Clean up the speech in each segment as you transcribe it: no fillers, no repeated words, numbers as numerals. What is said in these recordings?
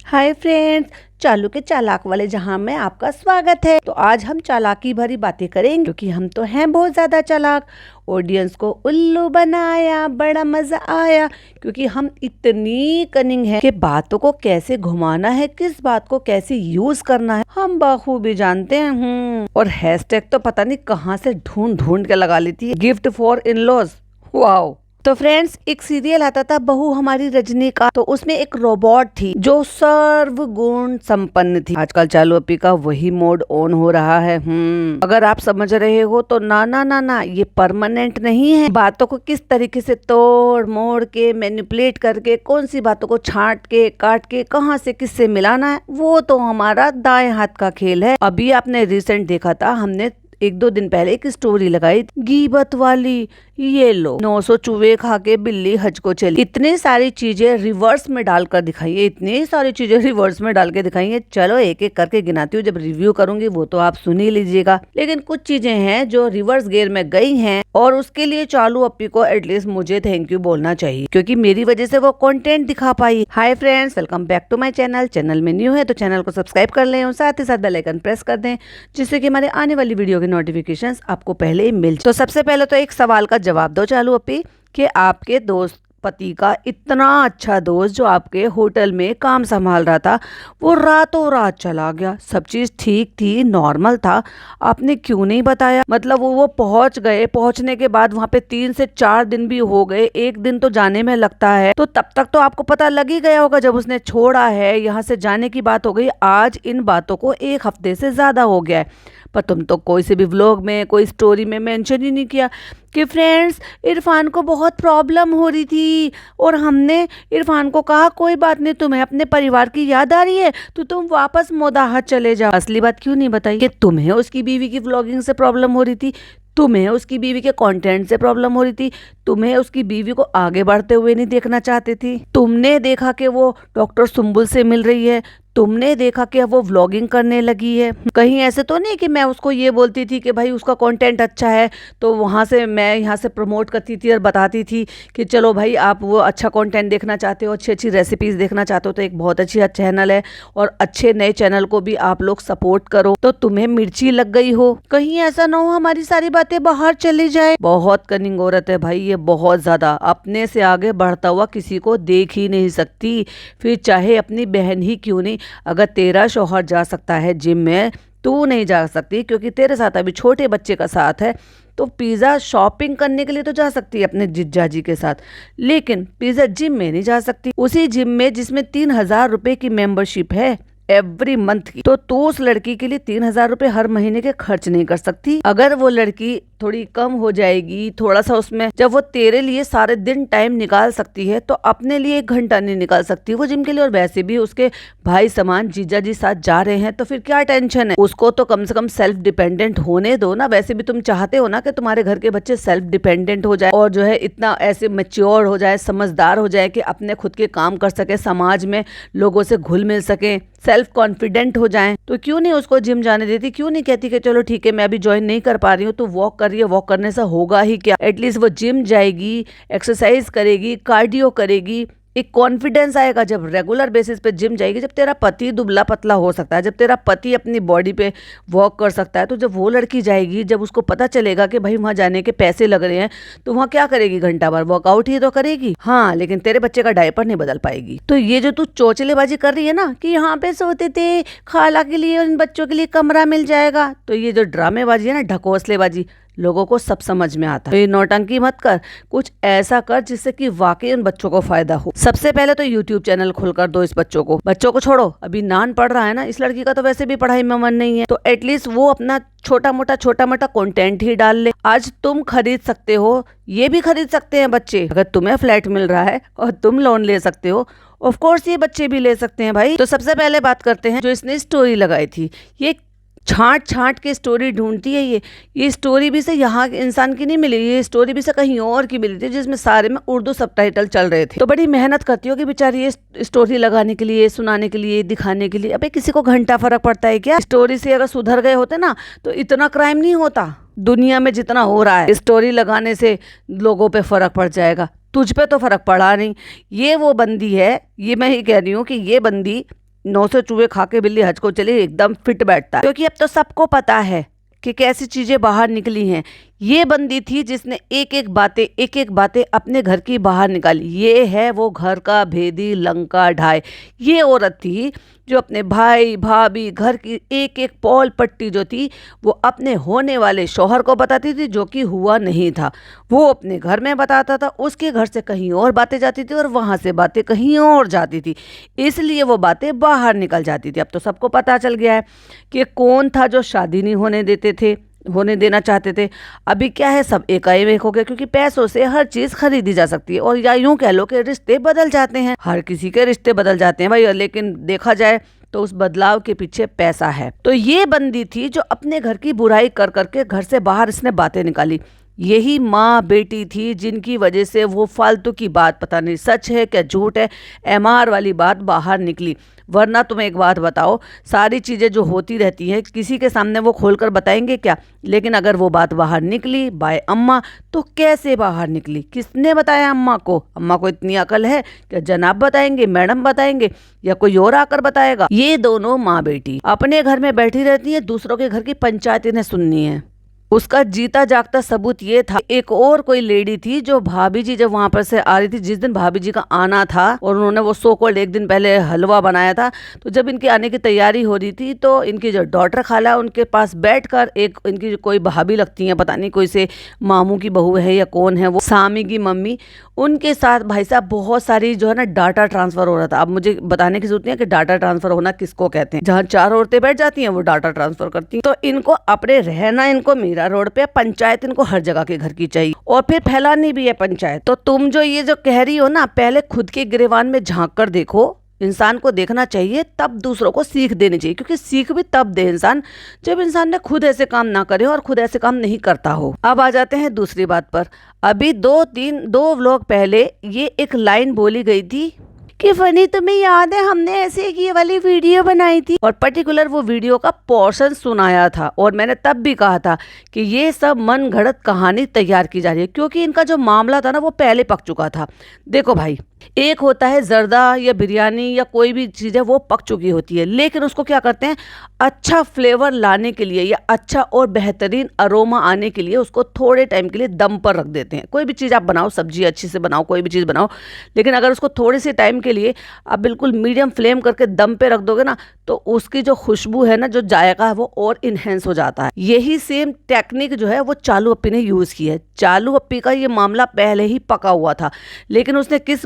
Hi friends, चालू के चालाक वाले जहां में आपका स्वागत है। तो आज हम चालाकी भरी बातें करेंगे क्योंकि हम तो हैं बहुत ज्यादा चालाक। ऑडियंस को उल्लू बनाया, बड़ा मजा आया क्योंकि हम इतनी कनिंग हैं कि बातों को कैसे घुमाना है, किस बात को कैसे यूज करना है हम बखूबी जानते हैं। और हैशटैग तो पता नहीं कहाँ से ढूंढ ढूंढ के लगा लेती है, gift for in laws. Wow. तो फ्रेंड्स, एक सीरियल आता था बहू हमारी रजनी का, तो उसमें एक रोबोट थी जो सर्वगुण संपन्न थी। आजकल चालू अपी का वही मोड ऑन हो रहा है। अगर आप समझ रहे हो तो ना ना ना ना, ये परमानेंट नहीं है। बातों को किस तरीके से तोड़ मोड़ के मैनिपुलेट करके, कौन सी बातों को छांट के काट के कहाँ से किससे मिलाना है, वो तो हमारा दाएं हाथ का खेल है। अभी आपने रिसेंट देखा था, हमने 1-2 दिन पहले एक स्टोरी लगाई गीबत वाली। ये लो 900 चूहे खा के बिल्ली हज को चली। इतनी सारी चीजें रिवर्स में डालकर दिखाई है, इतनी सारी चीजें रिवर्स में डाल के दिखाई है। चलो एक एक करके गिनाती हूँ, जब रिव्यू करूंगी वो तो आप सुन ही लीजिएगा। लेकिन कुछ चीजें हैं जो रिवर्स गियर में गई हैं और उसके लिए चालू अपी को एटलीस्ट मुझे थैंक यू बोलना चाहिए क्योंकि मेरी वजह से वो कंटेंट दिखा पाई। Hi friends, welcome back to my channel. Channel में न्यू है तो चैनल को सब्सक्राइब कर लें और साथ ही साथ बेल आइकन प्रेस कर दें जिससे कि हमारे आने वाली वीडियो के नोटिफिकेशंस आपको पहले ही मिल जाए। तो सबसे पहले तो एक सवाल का जवाब दो चालू अपी कि आपके दोस्त पति का इतना अच्छा दोस्त जो आपके होटल में काम संभाल रहा था, वो रातों रात चला गया। सब चीज ठीक थी, नॉर्मल था, आपने क्यों नहीं बताया? मतलब वो पहुंच गए, पहुंचने के बाद वहां पे 3 से 4 दिन भी हो गए, 1 दिन तो जाने में लगता है, तो तब तक तो आपको पता लग ही गया होगा। जब उसने छोड़ा है, यहाँ से जाने की बात हो गई, आज इन बातों को 1 हफ्ते से ज्यादा हो गया है, पर तुम तो कोई से भी व्लॉग में, कोई स्टोरी में मेंशन ही नहीं किया कि फ्रेंड्स इरफान को बहुत प्रॉब्लम हो रही थी और हमने इरफान को कहा कोई बात नहीं, तुम्हें अपने परिवार की याद आ रही है तो तुम वापस मोदाहत चले जाओ। असली बात क्यों नहीं बताई कि तुम्हें उसकी बीवी की व्लॉगिंग से प्रॉब्लम हो रही थी, तुम्हें उसकी बीवी के कंटेंट से प्रॉब्लम हो रही थी, तुम्हें उसकी बीवी को आगे बढ़ते हुए नहीं देखना चाहती थी। तुमने देखा कि वो डॉक्टर सुंबुल से मिल रही है, तुमने देखा कि वो व्लॉगिंग करने लगी है। कहीं ऐसे तो नहीं कि मैं उसको ये बोलती थी कि भाई उसका कंटेंट अच्छा है तो वहां से मैं यहाँ से प्रमोट करती थी और बताती थी कि चलो भाई आप वो अच्छा कंटेंट देखना चाहते हो, अच्छी अच्छी रेसिपीज देखना चाहते हो तो एक बहुत अच्छी चैनल है और अच्छे नए चैनल को भी आप लोग सपोर्ट करो। तो तुम्हें मिर्ची लग गई हो, कहीं ऐसा ना हो हमारी सारी बातें बाहर चली जाए। बहुत कनिंग औरत है भाई ये, बहुत ज्यादा। अपने से आगे बढ़ता हुआ किसी को देख ही नहीं सकती, फिर चाहे अपनी बहन ही क्यों नहीं। अगर तेरा शौहर जा सकता है जिम में, तू नहीं जा सकती क्योंकि तेरे साथ अभी छोटे बच्चे का साथ है, तो पिज़्ज़ा शॉपिंग करने के लिए तो जा सकती है अपने जिज्जा जी के साथ, लेकिन पिज़्ज़ा जिम में नहीं जा सकती। उसी जिम में जिसमें 3,000 रुपए की मेंबरशिप है एवरी मंथ की, तो तू उस लड़की के लिए 3,000 रुपए हर महीने के खर्च नहीं कर सकती। अगर वो लड़की थोड़ी कम हो जाएगी, थोड़ा सा उसमें, जब वो तेरे लिए सारे दिन टाइम निकाल सकती है तो अपने लिए 1 घंटा नहीं निकाल सकती वो जिम के लिए। और वैसे भी उसके भाई समान जीजा जी साथ जा रहे हैं तो फिर क्या टेंशन है, उसको तो कम से कम सेल्फ डिपेंडेंट होने दो ना। वैसे भी तुम चाहते हो ना कि तुम्हारे घर के बच्चे सेल्फ डिपेंडेंट हो जाए और जो है इतना ऐसे मैच्योर हो जाए, समझदार हो जाए कि अपने खुद के काम कर सके, समाज में लोगों से घुल मिल सके, सेल्फ कॉन्फिडेंट हो जाएं। तो क्यों नहीं उसको जिम जाने देती? क्यों नहीं कहती कि चलो ठीक है मैं अभी ज्वाइन नहीं कर पा रही हूँ तो वॉक कर रही है, वॉक करने से होगा ही क्या? एटलीस्ट वो जिम जाएगी, एक्सरसाइज करेगी, कार्डियो करेगी, एक कॉन्फिडेंस आएगा जब रेगुलर बेसिस पे जिम जाएगी। जब तेरा पति दुबला पतला हो सकता है, जब तेरा पति अपनी बॉडी पे वॉक कर सकता है, तो जब वो लड़की जाएगी, जब उसको पता चलेगा कि भाई वहां जाने के पैसे लग रहे हैं, तो वहां क्या करेगी? घंटा भर वर्कआउट ही तो करेगी। हाँ, लेकिन तेरे बच्चे का डायपर नहीं बदल पाएगी। तो ये जो तू चौचलेबाजी कर रही है ना कि यहाँ पे सोते थे, खाला के लिए और इन बच्चों के लिए कमरा मिल जाएगा, तो ये जो ड्रामेबाजी है ना, ढकोसलेबाजी, लोगों को सब समझ में आता है। तो ये नौटंकी मत कर, कुछ ऐसा कर जिससे कि वाकई उन बच्चों को फायदा हो। सबसे पहले तो YouTube चैनल खोलकर दो इस बच्चों को छोड़ो, अभी नान पढ़ रहा है ना, इस लड़की का तो वैसे भी पढ़ाई में मन नहीं है, तो एटलीस्ट वो अपना छोटा मोटा कंटेंट ही डाल ले। आज तुम खरीद सकते हो, ये भी खरीद सकते हैं बच्चे। अगर तुम्हें फ्लैट मिल रहा है और तुम लोन ले सकते हो, ऑफ कोर्स ये बच्चे भी ले सकते हैं भाई। तो सबसे पहले बात करते हैं जो इसने स्टोरी लगाई थी। ये छांट छांट के स्टोरी ढूंढती है ये स्टोरी भी से यहाँ इंसान की नहीं मिली, ये स्टोरी भी से कहीं और की मिली थी जिसमें सारे में उर्दू सबटाइटल चल रहे थे। तो बड़ी मेहनत करती होगी बेचारी ये स्टोरी लगाने के लिए, सुनाने के लिए, दिखाने के लिए। अबे किसी को घंटा फर्क पड़ता है क्या? स्टोरी से अगर सुधर गए होते ना तो इतना क्राइम नहीं होता दुनिया में जितना हो रहा है। स्टोरी लगाने से लोगों पे फर्क पड़ जाएगा, तुझ पे तो फर्क पड़ा नहीं। ये वो बंदी है, ये मैं ही कह रही हूँ कि ये बंदी 9 से चूहे खा के बिल्ली हज को चली एकदम फिट बैठता है, क्योंकि अब तो सबको पता है कि कैसी चीजें बाहर निकली हैं। ये बंदी थी जिसने एक एक बातें अपने घर की बाहर निकाली। ये है वो घर का भेदी लंका ढाई। ये औरत थी जो अपने भाई भाभी घर की एक एक पौल पट्टी जो थी वो अपने होने वाले शौहर को बताती थी, जो कि हुआ नहीं था। वो अपने घर में बताता था, उसके घर से कहीं और बातें जाती थी और वहाँ से बातें कहीं और जाती थी, इसलिए वो बातें बाहर निकल जाती थी। अब तो सबको पता चल गया है कि कौन था जो शादी नहीं होने देना चाहते थे। अभी क्या है, सब एकाएक हो गया, क्योंकि पैसों से हर चीज खरीदी जा सकती है। और या यूं कह लो कि रिश्ते बदल जाते हैं, हर किसी के रिश्ते बदल जाते हैं भाई, लेकिन देखा जाए तो उस बदलाव के पीछे पैसा है। तो ये बंदी थी जो अपने घर की बुराई कर करके घर से बाहर इसने बातें निकाली। यही माँ बेटी थी जिनकी वजह से वो फालतू की बात, पता नहीं सच है क्या झूठ है, एमआर वाली बात बाहर निकली। वरना तुम्हें एक बात बताओ, सारी चीज़ें जो होती रहती हैं किसी के सामने वो खोलकर बताएंगे क्या? लेकिन अगर वो बात बाहर निकली बाय अम्मा, तो कैसे बाहर निकली, किसने बताया अम्मा को? अम्मा को इतनी अकल है कि जनाब बताएंगे, मैडम बताएंगे, या कोई और आकर बताएगा? ये दोनों माँ बेटी अपने घर में बैठी रहती है, दूसरों के घर की पंचायत इन्हें सुननी है। उसका जीता जागता सबूत ये था, एक और कोई लेडी थी जो भाभी जी जब वहां पर से आ रही थी, जिस दिन भाभी जी का आना था और उन्होंने वो सो कॉल्ड एक दिन पहले हलवा बनाया था, तो जब इनके आने की तैयारी हो रही थी तो इनकी जो डॉटर खाला उनके पास बैठकर, एक इनकी कोई भाभी लगती है, पता नहीं कोई से मामू की बहू है या कौन है वो, सामी की मम्मी, उनके साथ भाई साहब बहुत सारी जो है ना डाटा ट्रांसफर हो रहा था। अब मुझे बताने की जरूरत नहीं है कि डाटा ट्रांसफर होना किसको कहते हैं। जहाँ 4 औरतें बैठ जाती हैं वो डाटा ट्रांसफर करती हैं। तो इनको अपने रहना, इनको मीरा रोड पे पंचायत, इनको हर जगह के घर की चाहिए और फिर फैलानी भी है पंचायत। तो तुम जो ये जो कह रही हो ना, पहले खुद के गिरेबान में झांक कर देखो। इंसान को देखना चाहिए, तब दूसरों को सीख देनी चाहिए, क्योंकि सीख भी तब दे इंसान जब इंसान ने खुद ऐसे काम ना करे और खुद ऐसे काम नहीं करता हो। अब आ जाते हैं दूसरी बात पर। अभी 2 व्लॉग पहले ये एक लाइन बोली गई थी कि फनी तुम्हें याद है हमने ऐसे एक ये वाली वीडियो बनाई थी, और पर्टिकुलर वो वीडियो का पोर्शन सुनाया था, और मैंने तब भी कहा था कि ये सब मन घड़त कहानी तैयार की जा रही है, क्योंकि इनका जो मामला था ना वो पहले पक चुका था। देखो भाई, एक होता है जर्दा या बिरयानी या कोई भी चीज़ है वो पक चुकी होती है, लेकिन उसको क्या करते हैं, अच्छा फ्लेवर लाने के लिए या अच्छा और बेहतरीन अरोमा आने के लिए उसको थोड़े टाइम के लिए दम पर रख देते हैं। कोई भी चीज़ आप बनाओ, सब्जी अच्छी से बनाओ, कोई भी चीज़ बनाओ, लेकिन अगर उसको थोड़े से टाइम के लिए आप बिल्कुल मीडियम फ्लेम करके दम पे रख दोगे ना, तो उसकी जो खुशबू है ना, जो जायका है, वो और इन्हेंस हो जाता है। यही सेम टेक्निक जो है वो चालू अप्पी ने यूज़ की है। चालू अप्पी का ये मामला पहले ही पका हुआ था, लेकिन उसने किस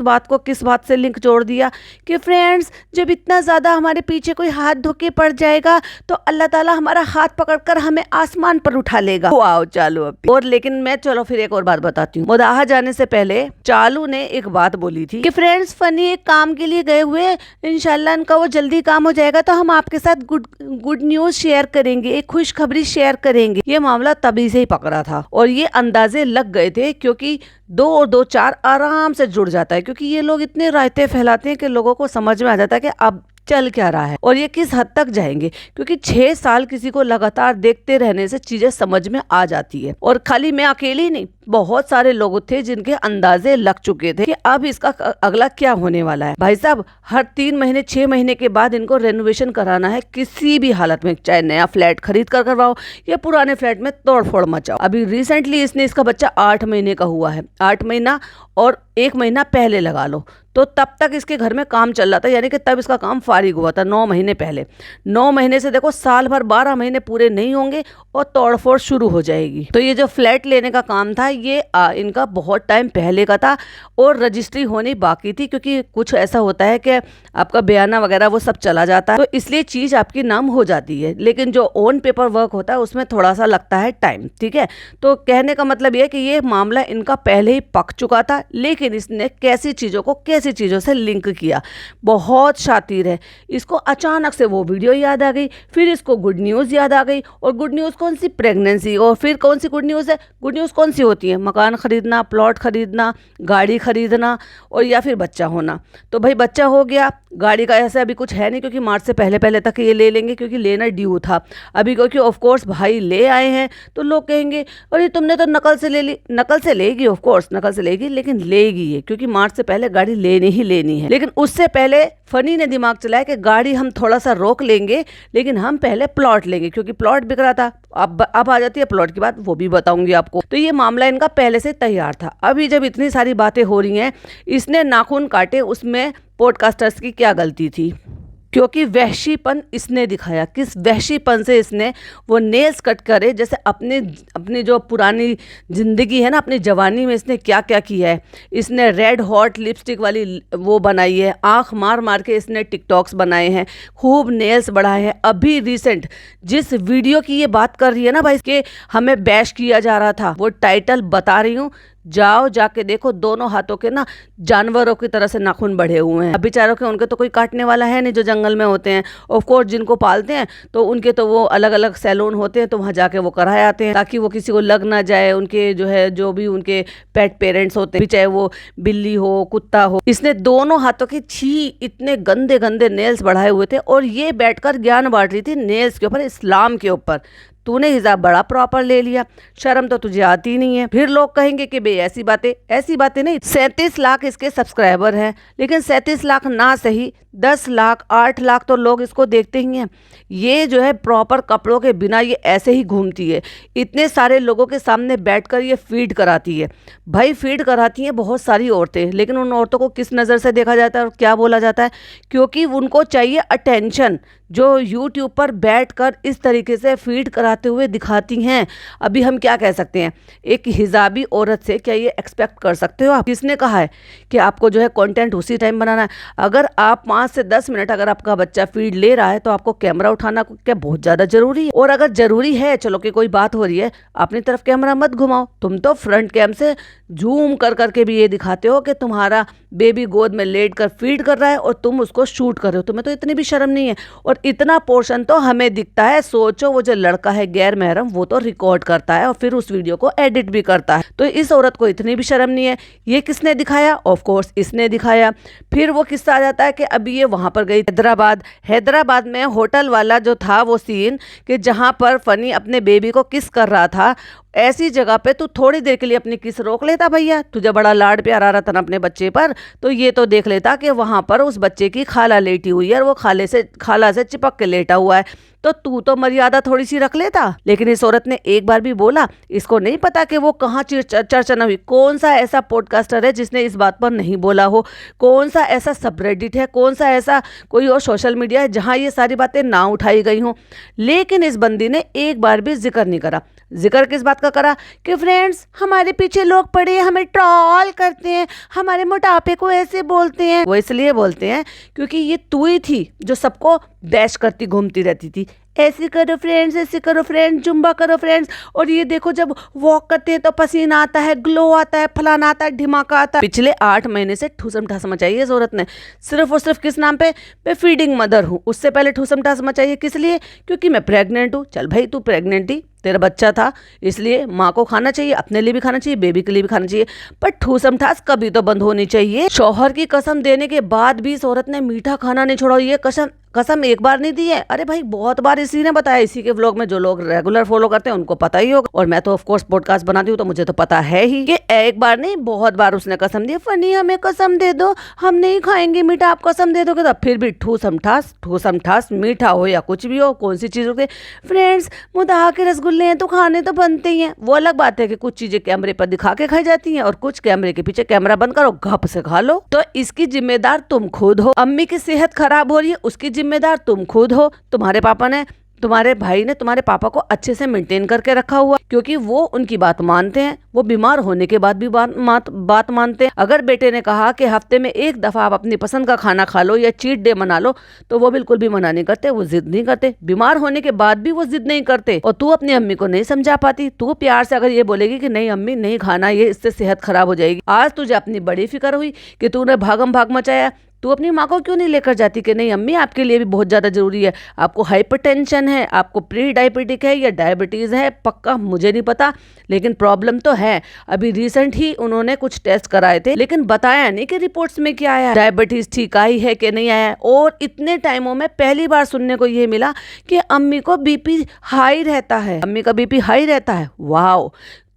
बात से लिंक जोड़ दिया कि फ्रेंड्स, जब इतना ज़्यादा हमारे पीछे कोई हाथ धोके पड़ जाएगा तो अल्लाह ताला हमारा हाथ पकड़कर हमें आसमान पर उठा लेगा। वाओ चालू अप्पी। और लेकिन मैं चलो फिर एक और बात बताती हूँ। मुदाहा जाने से पहले चालू ने एक बात बोली थी कि फ्रेंड्स, फनी एक काम के लिए गए हुए, इंशाल्लाह इनका वो जल्दी काम हो जाएगा तो हम आपके साथ गुड न्यूज शेयर करेंगे, एक खुशखबरी शेयर करेंगे। ये मामला तभी से ही पकड़ा था और ये अंदाजे लग गए थे, क्योंकि 2 और 2 4 आराम से जुड़ जाता है, क्योंकि ये लोग इतने रायते फैलाते हैं कि लोगों को समझ में आ जाता है कि अब चल क्या रहा है और ये किस हद तक जाएंगे, क्योंकि 6 साल किसी को लगातार देखते रहने से चीजें समझ में आ जाती है। और खाली मैं अकेली नहीं, बहुत सारे लोग थे जिनके अंदाजे लग चुके थे कि अब इसका अगला क्या होने वाला है। भाई साहब, हर 3 महीने 6 महीने के बाद इनको रेनोवेशन कराना है किसी भी हालत में, चाहे नया फ्लैट खरीद कर करवाओ या पुराने फ्लैट में तोड़फोड़ मचाओ। अभी रिसेंटली इसका बच्चा 8 महीने का हुआ है, 8 महीना और 1 महीना पहले लगा लो, तो तब तक इसके घर में काम चल रहा था, यानी कि तब इसका काम फारिग हुआ था 9 महीने पहले। 9 महीने से देखो साल भर 12 महीने पूरे नहीं होंगे और तोड़फोड़ शुरू हो जाएगी। तो ये जो फ्लैट लेने का काम था ये इनका बहुत टाइम पहले का था और रजिस्ट्री होनी बाकी थी, क्योंकि कुछ ऐसा होता है कि आपका बयाना वगैरह वो सब चला जाता है, तो इसलिए चीज़ आपकी नाम हो जाती है। लेकिन जो ऑन पेपर वर्क होता है उसमें थोड़ा सा लगता है टाइम, ठीक है। तो कहने का मतलब ये है कि ये मामला इनका पहले ही पक चुका था, लेकिन इसने कैसी चीज़ों को कैसी चीज़ों से लिंक किया। बहुत शातिर है। इसको अचानक से वो वीडियो याद आ गई, फिर इसको गुड न्यूज़ याद आ गई, और गुड न्यूज़ कौन सी, प्रेगनेंसी। और फिर कौन सी गुड न्यूज़ है, गुड न्यूज़ कौन सी होती है, मकान खरीदना, प्लॉट खरीदना, गाड़ी खरीदना और या फिर बच्चा होना। तो भाई बच्चा हो गया, गाड़ी का ऐसा अभी कुछ है नहीं, क्योंकि मार्च से पहले तक ये ले लेंगे, क्योंकि लेना ड्यू था अभी, क्योंकि ऑफ कोर्स भाई ले आए हैं तो लोग कहेंगे अरे तुमने तो नकल से ले ली। नकल से लेगी, ऑफ कोर्स नकल से लेगी, लेकिन लेगी ये, क्योंकि मार्च से पहले गाड़ी ले लेनी ही लेनी है। लेकिन उससे पहले फनी ने दिमाग चलाया कि गाड़ी हम थोड़ा सा रोक लेंगे, लेकिन हम पहले प्लॉट लेंगे, क्योंकि प्लॉट बिक रहा था। अब आ जाती है प्लॉट की बात, वो भी बताऊंगी आपको। तो ये मामला इनका पहले से तैयार था। अभी जब इतनी सारी बातें हो रही हैं, इसने नाखून काटे, उसमें पॉडकास्टर्स की क्या गलती थी? क्योंकि वहशीपन इसने दिखाया। किस वहशीपन से इसने वो नेल्स कट करे, जैसे अपनी जो पुरानी ज़िंदगी है ना, अपनी जवानी में इसने क्या क्या किया है। इसने रेड हॉट लिपस्टिक वाली वो बनाई है, आँख मार मार के इसने टिकटॉक्स बनाए हैं, खूब नेल्स बढ़ाए हैं। अभी रिसेंट जिस वीडियो की ये बात कर रही है ना भाई, इसके हमें बैश किया जा रहा था, वो टाइटल बता रही हूँ, जाओ जाके देखो। दोनों हाथों के ना जानवरों की तरह से नाखून बढ़े हुए हैं। अब बेचारों के, उनके तो कोई काटने वाला है नहीं जो जंगल में होते हैं। ऑफ कोर्स जिनको पालते हैं तो उनके तो वो अलग अलग सैलून होते हैं, तो वहाँ जाके वो कराए आते हैं ताकि वो किसी को लग ना जाए। उनके जो है, जो भी उनके पेट पेरेंट्स होते हैं, चाहे वो बिल्ली हो कुत्ता हो। इसने दोनों हाथों की इतने गंदे गंदे नेल्स बढ़ाए हुए थे, और ये बैठकर ज्ञान बांट रही थी नेल्स के ऊपर, इस्लाम के ऊपर। तूने हिजाब बड़ा प्रॉपर ले लिया, शर्म तो तुझे आती नहीं है। फिर लोग कहेंगे कि बे ऐसी बातें नहीं। 37 लाख इसके सब्सक्राइबर हैं, लेकिन 37 लाख ना सही, 10 लाख 8 लाख तो लोग इसको देखते ही हैं। ये जो है प्रॉपर कपड़ों के बिना ये ऐसे ही घूमती है, इतने सारे लोगों के सामने बैठकर ये फीड कराती है। भाई फीड कराती हैं बहुत सारी औरतें, लेकिन उन औरतों को किस नज़र से देखा जाता है और क्या बोला जाता है? क्योंकि उनको चाहिए अटेंशन, जो यूट्यूब पर बैठकर इस तरीके से फीड कराते हुए दिखाती हैं। अभी हम क्या कह सकते हैं, एक हिजाबी औरत से क्या ये एक्सपेक्ट कर सकते हो आप? किसने कहा है कि आपको जो है कंटेंट उसी टाइम बनाना है? अगर आप 5 से 10 मिनट अगर आपका बच्चा फीड ले रहा है, तो आपको कैमरा उठाना क्या बहुत ज़्यादा ज़रूरी है? और अगर ज़रूरी है, चलो कि कोई बात हो रही है, अपनी तरफ कैमरा मत घुमाओ। तुम तो फ्रंट कैम से जूम कर करके भी ये दिखाते हो कि तुम्हारा बेबी गोद में लेट कर फीड कर रहा है और तुम उसको शूट कर रहे हो। तुम्हें तो इतनी भी शर्म नहीं है। और इतना पोर्शन तो हमें दिखता है। सोचो वो जो लड़का है गैर महरम, वो तो रिकॉर्ड करता है और फिर उस वीडियो को एडिट भी करता है। तो इस औरत को इतनी भी शर्म नहीं है। ये किसने दिखाया? ऑफ कोर्स इसने दिखाया। फिर वो किस्सा आ जाता है कि अभी ये वहां पर गई हैदराबाद में होटल वाला जो था वो सीन, कि जहां पर फनी अपने बेबी को किस कर रहा था। ऐसी जगह पे तू थोड़ी देर के लिए अपनी किस रोक लेता भैया? तुझे बड़ा लाड प्यार आ रहा था ना अपने बच्चे पर, तो ये तो देख लेता कि वहां पर उस बच्चे की खाला लेटी हुई है और वो खाला से चिपक के लेटा हुआ है, तो तू तो मर्यादा थोड़ी सी रख लेता। लेकिन इस औरत ने एक बार भी बोला? इसको नहीं पता कि वो कहाँ चर्चा न हुई। कौन सा ऐसा पॉडकास्टर है जिसने इस बात पर नहीं बोला हो? कौन सा ऐसा सबरेडिट है, कौन सा ऐसा कोई और सोशल मीडिया है जहाँ ये सारी बातें ना उठाई गई हों? लेकिन इस बंदी ने एक बार भी जिक्र नहीं करा। जिक्र किस बात का करा? कि फ्रेंड्स हमारे पीछे लोग पड़े, हमें ट्रोल करते हैं, हमारे मोटापे को ऐसे बोलते हैं। वो इसलिए बोलते हैं क्योंकि ये तू ही थी जो सबको बैश करती घूमती रहती थी, ऐसे करो फ्रेंड्स, ऐसे करो फ्रेंड्स, जुम्बा करो फ्रेंड्स। और ये देखो जब वॉक करते हैं तो पसीना आता है, ग्लो आता है, फलाना आता है, ढिमाका आता है। पिछले 8 महीने से ठूसम ठास मचाई है इस औरत ने, सिर्फ और सिर्फ किस नाम पे? मैं फीडिंग मदर हूँ। उससे पहले ठूसम ठास मचाई है किस लिए? क्योंकि मैं प्रेग्नेंट हूँ। चल भाई तू प्रेग्नेंट थी, तेरा बच्चा था, इसलिए माँ को खाना चाहिए, अपने लिए भी खाना चाहिए, बेबी के लिए भी खाना चाहिए, पर ठूसम ठास कभी तो बंद होनी चाहिए। शौहर की कसम देने के बाद भी इस औरत ने मीठा खाना नहीं छोड़ा। ये कसम एक बार नहीं दी है, अरे भाई बहुत बार इसी ने बताया। इसी के व्लॉग में जो लोग रेगुलर फॉलो करते हैं उनको पता ही होगा, और मैं तो ऑफ कोर्स पॉडकास्ट बनाती हूँ तो मुझे तो पता है ही कि एक बार नहीं बहुत बार उसने कसम दी, फनी हमें कसम दे दो, हम नहीं खाएंगे मीठा, आप कसम दे दोगे। तो फिर भी ठूसम ठास मीठा हो या कुछ भी हो, कौन सी चीज़ होती है फ्रेंड्स, मुदाह के रसगुल्ले हैं तो खाने तो बनते ही हैं। वो अलग बात है कि कुछ चीजें कैमरे पर दिखा के खाई जाती हैं और कुछ कैमरे के पीछे कैमरा बंद करो घप से खा लो। तो इसकी जिम्मेदार तुम खुद हो। अम्मी की सेहत खराब हो रही है, उसकी जिम्मेदार तुम खुद हो। तुम्हारे पापा ने, तुम्हारे भाई ने तुम्हारे पापा को अच्छे से मेंटेन करके रखा हुआ, क्योंकि वो उनकी बात मानते हैं। वो बीमार होने के बाद भी बात मानते हैं। अगर बेटे ने कहा कि हफ्ते में 1 दफा आप अपनी पसंद का खाना खा लो या चीट डे मना लो, तो वो बिल्कुल भी मना नहीं करते, वो जिद नहीं करते। बीमार होने के बाद भी वो जिद नहीं करते। और तू अपनी अम्मी को नहीं समझा पाती। तू प्यार से अगर ये बोलेगी कि नहीं अम्मी नहीं खाना, ये इससे सेहत खराब हो जाएगी। आज तुझे अपनी बड़ी फिक्र हुई कि तूने भागम भाग मचाया, तू अपनी माँ को क्यों नहीं लेकर जाती कि नहीं अम्मी आपके लिए भी बहुत ज़्यादा ज़रूरी है, आपको हाइपरटेंशन है, आपको प्री डायबिटिक है या डायबिटीज़ है, पक्का मुझे नहीं पता, लेकिन प्रॉब्लम तो है। अभी रिसेंट ही उन्होंने कुछ टेस्ट कराए थे, लेकिन बताया नहीं कि रिपोर्ट्स में क्या आया, डायबिटीज़ ठीक आई है कि नहीं आया। और इतने टाइमों में पहली बार सुनने को ये मिला कि अम्मी को बीपी हाई रहता है, अम्मी का बीपी हाई रहता है। वाह,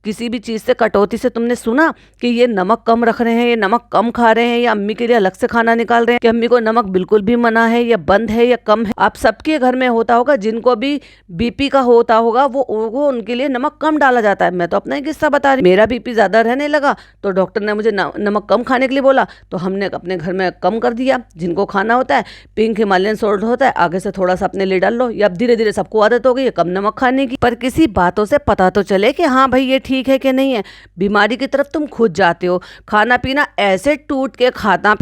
किसी भी चीज से कटौती से तुमने सुना कि ये नमक कम रख रहे हैं, ये नमक कम खा रहे हैं, या अम्मी के लिए अलग से खाना निकाल रहे हैं कि अम्मी को नमक बिल्कुल भी मना है या बंद है या कम है? आप सबके घर में होता होगा, जिनको भी बीपी का होता होगा वो उनके लिए नमक कम डाला जाता है। मैं तो अपना ही किस्सा बता रही, मेरा बीपी ज्यादा रहने लगा तो डॉक्टर ने मुझे नमक कम खाने के लिए बोला, तो हमने अपने घर में कम कर दिया। जिनको खाना होता है पिंक हिमालयन सोल्ट होता है, आगे से थोड़ा सा अपने लिए डाल लो, या अब धीरे धीरे सबको आदत हो गई है कम नमक खाने की। पर किसी बातों से पता तो चले कि हाँ भाई ये ठीक है कि नहीं है। बीमारी की तरफ तुम खुद जाते हो। खाना पीना ऐसे टूट के खाना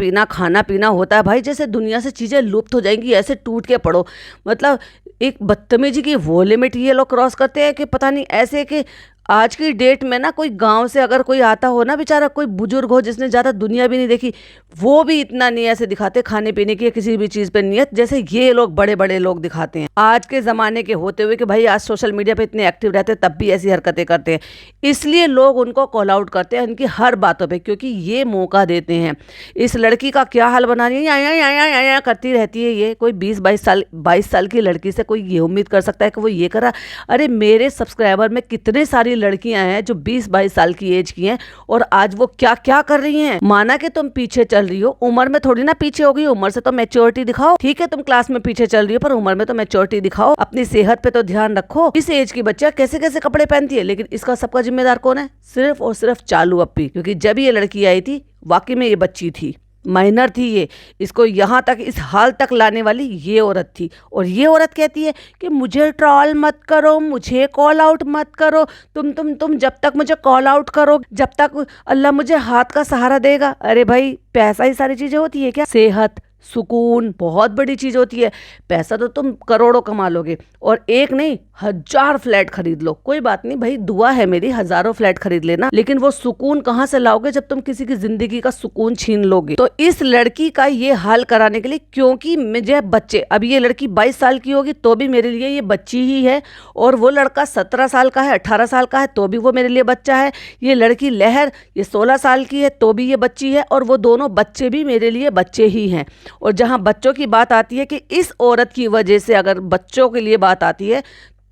पीना होता है भाई, जैसे दुनिया से चीजें लुप्त हो जाएंगी, ऐसे टूट के पड़ो। मतलब एक बदतमीजी की वो लिमिट ये लोग क्रॉस करते हैं कि पता नहीं, ऐसे कि आज की डेट में ना कोई गांव से अगर कोई आता हो ना, बेचारा कोई बुजुर्ग हो जिसने ज़्यादा दुनिया भी नहीं देखी, वो भी इतना नहीं ऐसे दिखाते खाने पीने की किसी भी चीज़ पे नियत जैसे ये लोग बड़े बड़े लोग दिखाते हैं। आज के ज़माने के होते हुए कि भाई आज सोशल मीडिया पे इतने एक्टिव रहते हैं, तब भी ऐसी हरकतें करते हैं। इसलिए लोग उनको कॉल आउट करते हैं इनकी हर बातों पर, क्योंकि ये मौका देते हैं। इस लड़की का क्या हाल बना रही है, या करती रहती है ये। कोई 22 साल की लड़की से कोई ये उम्मीद कर सकता है कि वो ये करा? अरे मेरे सब्सक्राइबर में कितने सारी लड़कियां हैं जो 20-22 साल की एज की हैं, और आज वो क्या क्या कर रही हैं। माना कि तुम पीछे चल रही हो, उम्र में थोड़ी ना पीछे होगी, उम्र से तो मैच्योरिटी दिखाओ। ठीक है तुम क्लास में पीछे चल रही हो, पर उम्र में तो मैच्योरिटी दिखाओ। अपनी सेहत पे तो ध्यान रखो। इस एज की बच्चा कैसे कैसे कपड़े पहनती है, लेकिन इसका सबका जिम्मेदार कौन है? सिर्फ और सिर्फ चालू अप्पी। क्योंकि जब ये लड़की आई थी वाकई में ये बच्ची थी, माइनर थी ये। इसको यहाँ तक, इस हाल तक लाने वाली ये औरत थी। और ये औरत कहती है कि मुझे ट्रॉल मत करो, मुझे कॉल आउट मत करो। तुम जब तक मुझे कॉल आउट करो, जब तक अल्लाह मुझे हाथ का सहारा देगा। अरे भाई पैसा ही सारी चीजें होती है क्या? सेहत, सुकून बहुत बड़ी चीज होती है। पैसा तो तुम करोड़ों कमा लोगे, और एक नहीं 1000 फ्लैट खरीद लो, कोई बात नहीं भाई, दुआ है मेरी, हजारों फ्लैट खरीद लेना, लेकिन वो सुकून कहाँ से लाओगे जब तुम किसी की जिंदगी का सुकून छीन लोगे? तो इस लड़की का ये हाल कराने के लिए, क्योंकि मुझे बच्चे, अभी ये लड़की 22 साल की होगी तो भी मेरे लिए ये बच्ची ही है, और वो लड़का 17 साल का है, 18 साल का है तो भी वो मेरे लिए बच्चा है। ये लड़की लहर ये 16 साल की है तो भी ये बच्ची है, और वो दोनों बच्चे भी मेरे लिए बच्चे ही हैं। और जहां बच्चों की बात आती है कि इस औरत की वजह से अगर बच्चों के लिए बात आती है,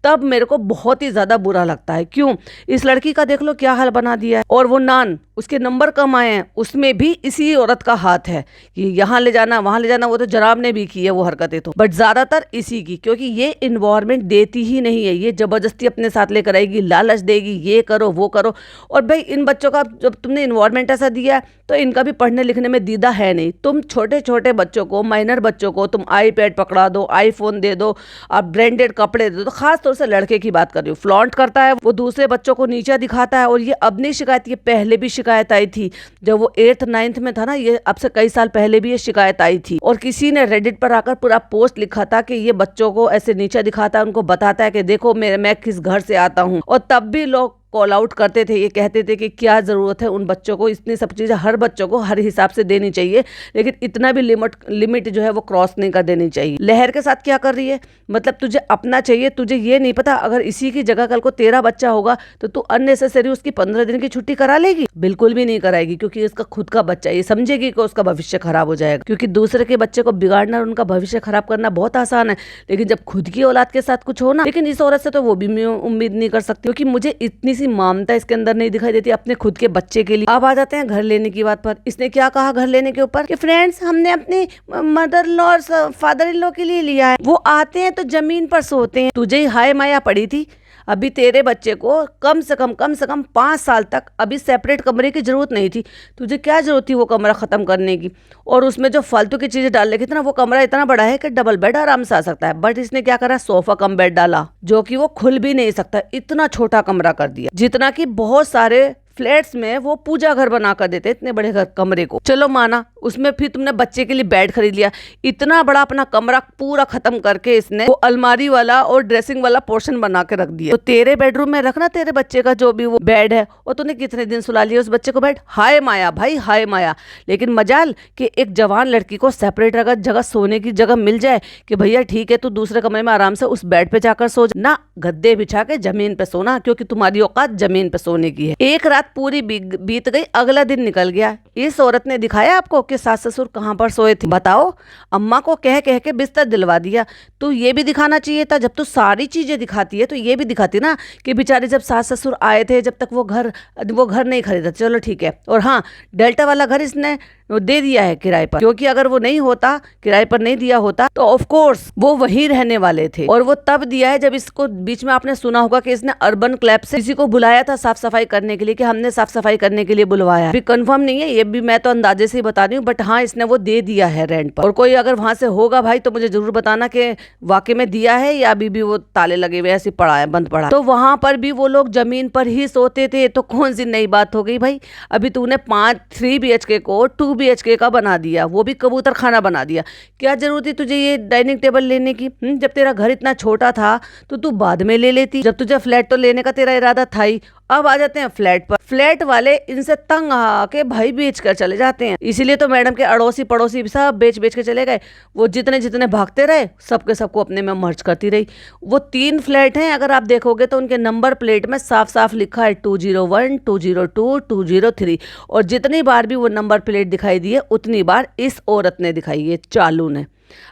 तब मेरे को बहुत ही ज्यादा बुरा लगता है। क्यों? इस लड़की का देख लो क्या हाल बना दिया है। और वो नान, उसके नंबर कम आए हैं, उसमें भी इसी औरत का हाथ है कि यहाँ ले जाना वहां ले जाना। वो तो जनाब ने भी की है वो हरकतें तो, बट ज्यादातर इसी की, क्योंकि ये इन्वायरमेंट देती ही नहीं है। ये जबरदस्ती अपने साथ लेकर आएगी, लालच देगी, ये करो वो करो। और भाई इन बच्चों का जब तुमने इन्वायरमेंट ऐसा दिया है तो इनका भी पढ़ने लिखने में दीदा है नहीं। तुम छोटे छोटे बच्चों को, माइनर बच्चों को तुम आईपैड पकड़ा दो, आईफोन दे दो, आप ब्रांडेड कपड़े दे दो। खास तौर से लड़के की बात कर रही हूँ, फ्लॉन्ट करता है वो, दूसरे बच्चों को नीचा दिखाता है। और ये अब नहीं शिकायत, ये पहले भी शिकायत आई थी जब वो 8th 9th में था ना, ये अब से कई साल पहले भी ये शिकायत आई थी। और किसी ने रेडिट पर आकर पूरा पोस्ट लिखा था कि ये बच्चों को ऐसे नीचा दिखाता है, उनको बताता है कि देखो मैं किस घर से आता हूँ। और तब भी लोग कॉल आउट करते थे, ये कहते थे कि क्या ज़रूरत है उन बच्चों को, इतनी सब चीज़ें हर बच्चों को हर हिसाब से देनी चाहिए, लेकिन इतना भी लिमिट जो है वो क्रॉस नहीं कर देनी चाहिए। लहर के साथ क्या कर रही है? मतलब तुझे अपना चाहिए, तुझे ये नहीं पता अगर इसी की जगह कल को तेरा बच्चा होगा तो तू अननेसेसरी उसकी 15 दिन की छुट्टी करा लेगी? बिल्कुल भी नहीं कराएगी, क्योंकि इसका खुद का बच्चा, ये समझेगी कि उसका भविष्य खराब हो जाएगा। क्योंकि दूसरे के बच्चे को बिगाड़ना और उनका भविष्य खराब करना बहुत आसान है, लेकिन जब खुद की औलाद के साथ कुछ हो ना, लेकिन इस औरत से तो वो भी मैं उम्मीद नहीं कर सकती, क्योंकि मुझे इतनी सी ममता इसके अंदर नहीं दिखाई देती अपने खुद के बच्चे के लिए। अब आ जाते हैं घर लेने की बात पर। इसने क्या कहा घर लेने के ऊपर कि फ्रेंड्स हमने अपनी मदर इन लॉ और फादर इन लॉ के लिए लिया है, वो आते हैं तो जमीन पर सोते हैं। तुझे ही हाय माया पड़ी थी, अभी तेरे बच्चे को कम से कम 5 साल तक अभी सेपरेट कमरे की जरूरत नहीं थी। तुझे क्या जरूरत थी वो कमरा खत्म करने की? और उसमें जो फालतू की चीजें डाल रखी थी ना, वो कमरा इतना बड़ा है कि डबल बेड आराम से आ सकता है, बट इसने क्या करा, सोफा कम बेड डाला, जो कि वो खुल भी नहीं सकता, इतना छोटा कमरा कर दिया, जितना कि बहुत सारे फ्लैट्स में वो पूजा घर बना कर देते इतने बड़े घर कमरे को। चलो माना, उसमें फिर तुमने बच्चे के लिए बेड खरीद लिया, इतना बड़ा अपना कमरा पूरा खत्म करके इसने वो अलमारी वाला और ड्रेसिंग वाला पोर्शन बना के रख दिया। तो तेरे बेडरूम में रखना तेरे बच्चे का जो भी वो बेड है, और तूने कितने दिन सुला लिया उस बच्चे को बेड? हाय माया भाई, हाय माया। लेकिन मजाल कि एक जवान लड़की को सेपरेट अगर जगह, सोने की जगह मिल जाए कि भैया ठीक है तू दूसरे कमरे में आराम से उस बेड पे जाकर सो ना, गद्दे बिछा के जमीन पे सोना, क्योंकि तुम्हारी औकात जमीन पे सोने की है। एक रात रात पूरी बीत गई, अगला दिन निकल गया। इस औरत ने दिखाया आपको कि सास ससुर कहाँ पर सोए थे। बताओ, अम्मा को कह कह के बिस्तर दिलवा दिया। तो ये भी दिखाना चाहिए था, जब तू सारी चीजें दिखाती है तो ये भी दिखाती ना कि बेचारे जब सास ससुर आए थे, जब तक वो घर नहीं खरीदा, चलो ठीक है। और हाँ, डेल्टा वाला घर इसने दे दिया है किराए पर, क्योंकि अगर वो नहीं होता, किराए पर नहीं दिया होता तो ऑफ कोर्स वो वहीं रहने वाले थे। और वो तब दिया है जब इसको, बीच में आपने सुना होगा कि इसने अर्बन क्लैब से किसी को बुलाया था साफ सफाई करने के लिए, कि हमने साफ सफाई करने के लिए बुलवाया। अभी कंफर्म नहीं है, ये भी मैं तो अंदाजे से ही बता रही हूँ, बट हाँ, इसने वो दे दिया है रेंट पर। और कोई अगर वहां से होगा भाई तो मुझे जरूर बताना कि वाकई में दिया है या अभी भी वो ताले लगे हुए ऐसे पड़ा है, बंद पड़ा। तो वहां पर भी वो लोग जमीन पर ही सोते थे, तो कौन सी नई बात हो गई भाई। अभी तूने 3 BHK को 2 BHK का बना दिया, वो भी कबूतर खाना बना दिया। क्या जरूरत थी तुझे ये डाइनिंग टेबल लेने की? जब तेरा घर इतना छोटा था तो तू बाद में ले लेती, जब तुझे फ्लैट तो लेने का तेरा इरादा था ही। अब आ जाते हैं फ्लैट पर। फ्लैट वाले इनसे तंग आके भाई बेच कर चले जाते हैं। इसीलिए तो मैडम के अड़ोसी पड़ोसी सब बेच बेच के चले गए। वो जितने जितने भागते रहे, सबके सबको अपने में मर्ज करती रही। वो 3 फ्लैट हैं, अगर आप देखोगे तो उनके नंबर प्लेट में साफ साफ लिखा है 201, 202, 203। और जितनी बार भी वो नंबर प्लेट दिखाई दी है उतनी बार इस औरत ने दिखाई है, चालू ने।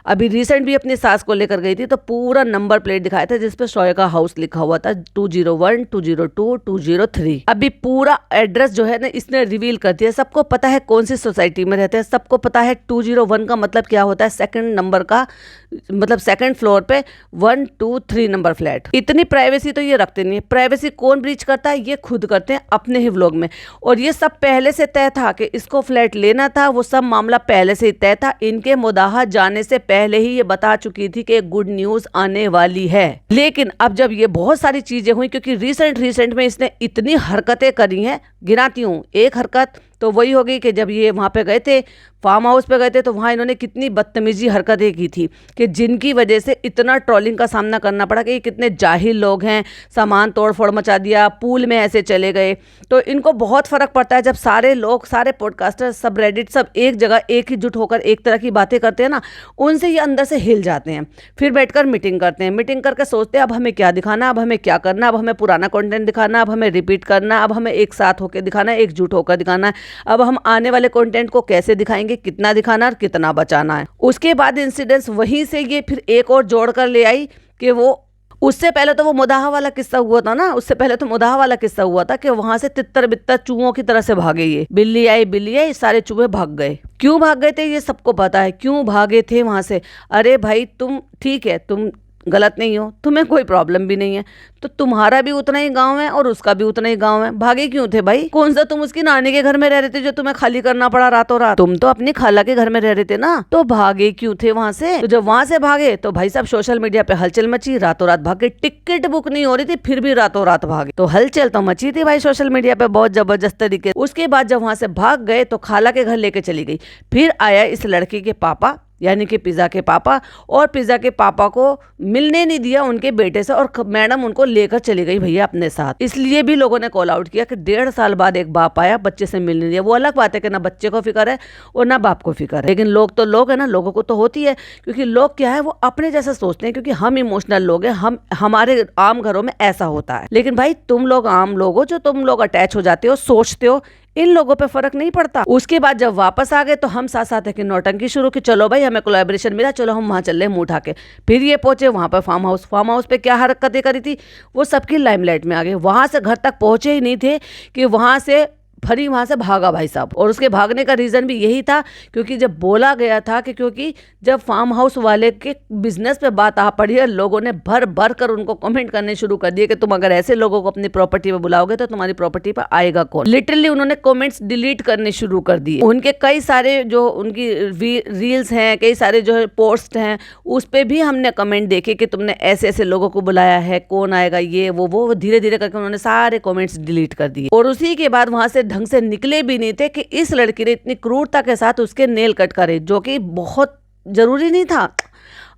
अभी रिसेंट भी अपनी सास को लेकर गई थी तो पूरा नंबर प्लेट दिखाया था जिसपे शोएका हाउस लिखा हुआ था, 201, 202, 203। अभी पूरा एड्रेस जो है ना इसने रिवील कर दिया। सबको पता है कौन सी सोसाइटी में रहते हैं, सबको पता है 201 का मतलब क्या होता है, सेकंड नंबर का मतलब सेकंड फ्लोर पे 1, 2, 3 नंबर फ्लैट। इतनी प्राइवेसी तो ये रखते नहीं है। प्राइवेसी कौन ब्रीच करता है? ये खुद करते हैं अपने ही व्लॉग में। और ये सब पहले से तय था कि इसको फ्लैट लेना था, वो सब मामला पहले से ही तय था। इनके मुदाहा जाने से पहले ही ये बता चुकी थी कि गुड न्यूज आने वाली है। लेकिन अब जब ये बहुत सारी चीजें हुई, क्योंकि रिसेंट में इसने इतनी हरकतें करी हैं, गिनाती हूँ। एक हरकत तो वही हो गई कि जब ये वहाँ पे गए थे, फार्म हाउस पे गए थे, तो वहाँ इन्होंने कितनी बदतमीजी हरकतें की थी कि जिनकी वजह से इतना ट्रोलिंग का सामना करना पड़ा कि ये कितने जाहिल लोग हैं, सामान तोड़फोड़ मचा दिया, पूल में ऐसे चले गए। तो इनको बहुत फ़र्क पड़ता है जब सारे लोग, सारे पॉडकास्टर, सब रेडिट, सब एक जगह एक ही जुट होकर एक तरह की बातें करते हैं ना, उनसे ये अंदर से हिल जाते हैं। फिर बैठकर मीटिंग करते हैं, मीटिंग करके सोचते हैं अब हमें क्या दिखाना, अब हमें क्या करना, अब हमें पुराना कंटेंट दिखाना, अब हमें रिपीट करना, अब हमें एक साथ होकर दिखाना है, एकजुट होकर दिखाना है। अब हम आने वाले कंटेंट को कैसे दिखाएंगे, कितना दिखाना और कितना बचाना है। उसके बाद इंसिडेंट्स वहीं से ये फिर एक और जोड़ कर ले आई कि वो, उससे पहले तो वो मुदाहा वाला किस्सा हुआ था ना, उससे पहले तो मुदाहा वाला किस्सा हुआ था कि वहां से तितर बित्तर चूहों की तरह से भागे। ये बिल्ली आई, सारे चूहे भाग गए। क्यों भाग गए थे ये सबको पता है, क्यों भागे थे वहां से। अरे भाई तुम ठीक है, तुम गलत नहीं हो, तुम्हें कोई प्रॉब्लम भी नहीं है, तो तुम्हारा भी उतना ही गांव है और उसका भी उतना ही गांव है। भागे क्यों थे भाई? कौन सा तुम उसकी नानी के घर में रह रहे थे जो तुम्हें खाली करना पड़ा रातों रात? तुम तो अपनी खाला के घर में रह रहे थे ना, तो भागे क्यों थे वहां से? तो जब वहां से भागे तो भाई साहब सोशल मीडिया पे हलचल मची, रातों रात भागे। टिकट बुक नहीं हो रही थी फिर भी रातों रात भागे, तो हलचल तो मची थी भाई सोशल मीडिया पे बहुत जबरदस्त तरीके। उसके बाद जब वहां से भाग गए तो खाला के घर लेके चली गई। फिर आया इस लड़की के पापा, यानी कि पिज़्ज़ा के पापा, और पिज़्ज़ा के पापा को मिलने नहीं दिया उनके बेटे से, और मैडम उनको लेकर चली गई भैया अपने साथ। इसलिए भी लोगों ने कॉल आउट किया कि 1.5 साल बाद एक बाप आया, बच्चे से मिलने दिया। वो अलग बात है कि ना बच्चे को फिक्र है और ना बाप को फिक्र है, लेकिन लोग तो लोग है ना, लोगों को तो होती है, क्योंकि लोग क्या है वो अपने जैसा सोचते हैं, क्योंकि हम इमोशनल लोग हैं, हमारे आम घरों में ऐसा होता है। लेकिन भाई तुम लोग आम लोग हो, जो तुम लोग अटैच हो जाते हो, सोचते हो, इन लोगों पे फर्क नहीं पड़ता। उसके बाद जब वापस आ गए तो हम साथ साथ है कि नौटंकी शुरू की, चलो भाई हमें कोलैबोरेशन मिला, चलो हम वहां चल रहे हैं मुंह उठा के। फिर ये पहुंचे वहां पर फार्म हाउस पे क्या हरकतें करी थी वो सबकी लाइमलाइट में आ गए। वहां से घर तक पहुंचे ही नहीं थे कि वहां से फरी वहां से भागा भाई साहब। और उसके भागने का रीजन भी यही था क्योंकि जब बोला गया था कि क्योंकि जब फार्म हाउस वाले के बिजनेस पे बात आ पड़ी है, लोगों ने भर भर कर उनको कमेंट करने शुरू कर दिए कि तुम अगर ऐसे लोगों को अपनी प्रॉपर्टी पे बुलाओगे तो तुम्हारी प्रॉपर्टी पर आएगा कौन। लिटरली उन्होंने कमेंट्स डिलीट करने शुरू कर दिए। उनके कई सारे जो उनकी रील्स हैं, कई सारे जो पोस्ट हैं, उस पर भी हमने कमेंट देखे कि तुमने ऐसे ऐसे लोगों को बुलाया है, कौन आएगा, ये वो धीरे धीरे करके उन्होंने सारे कमेंट्स डिलीट कर दिए। और उसी के बाद वहां से ढंग से निकले भी नहीं थे कि इस लड़की ने इतनी क्रूरता के साथ उसके नेल कट करे, जो कि बहुत जरूरी नहीं था।